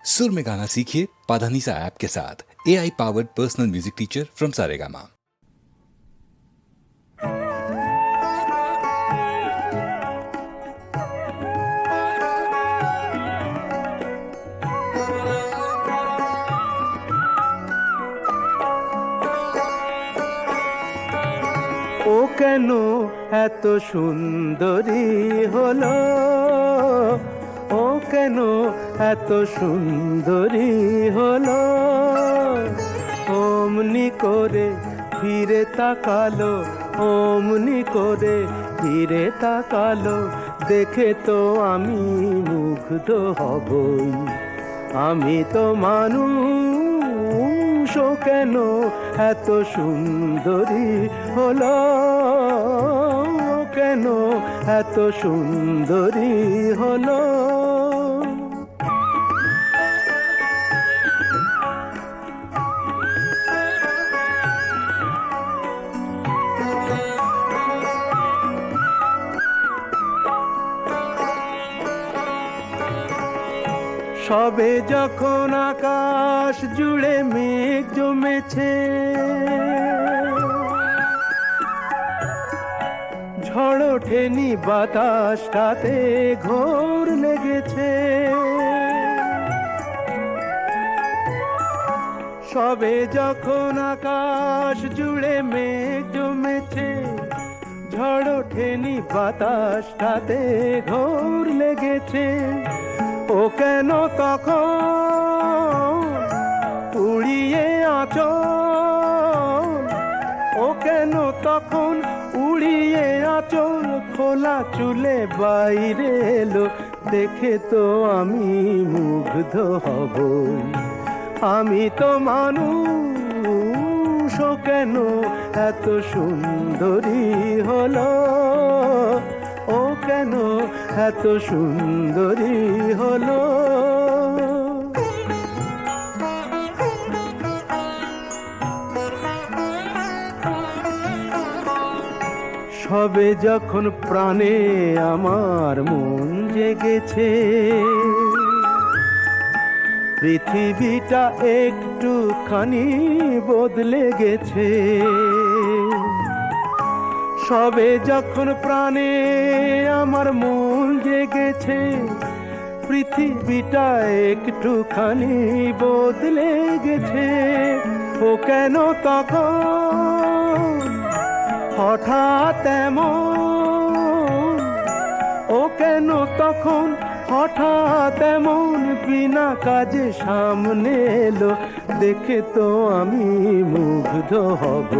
सुर में गाना सीखिए पाधानीसा ऐप के साथ। AI powered personal music teacher from Saregama. ও কেন এত সুন্দরী হলো, ও কেন এত সুন্দরী হলো, অমনি করে ফিরে তাকালো, অমনি করে ফিরে তাকালো, দেখে তো আমি মুগ্ধ হবই। আমি তো মানুষ, ও কেন এত সুন্দরী হলো, কেন এত সুন্দরী হলো। সবে যখন আকাশ জুড়ে মেঘ জমেছে, ঝড় ওঠেনি বাতাসটাতে ঘোর লেগেছে, সবে যখন আকাশ জুড়ে মেঘ জমেছে, ঝড় ওঠেনি বাতাসটাতে ঘোর লেগেছে, ও কেন তখন উড়িয়ে আঁচল, ও কেন তখন উড়িয়ে আঁচল, খোলা চুলে বাইরে এলো, দেখে তো আমি মুগ্ধ হব। আমি তো মানুষ, ও কেন এত সুন্দরী হলো, ও কেন এত সুন্দরী হলো। সবে যখন প্রাণে আমার মন জেগেছে, পৃথিবীটা একটুখানি বদলে গেছে, সবে যখন প্রাণে আমার মন জেগেছে, পৃথিবীটা একটুখানি বদলে গেছে, ও কেন তখন হঠাৎ এমন, ও কেন তখন হঠাৎ এমন বিনা কাজে সামনে এলো, দেখে তো আমি মুগ্ধ হব।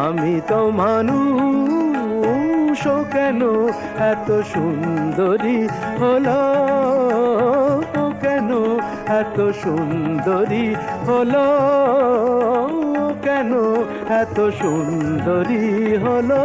আমি তো মানুষ, ও কেন এত সুন্দরী হলো, ও কেন এত সুন্দরী হলো, কেন এত সুন্দরী হলো।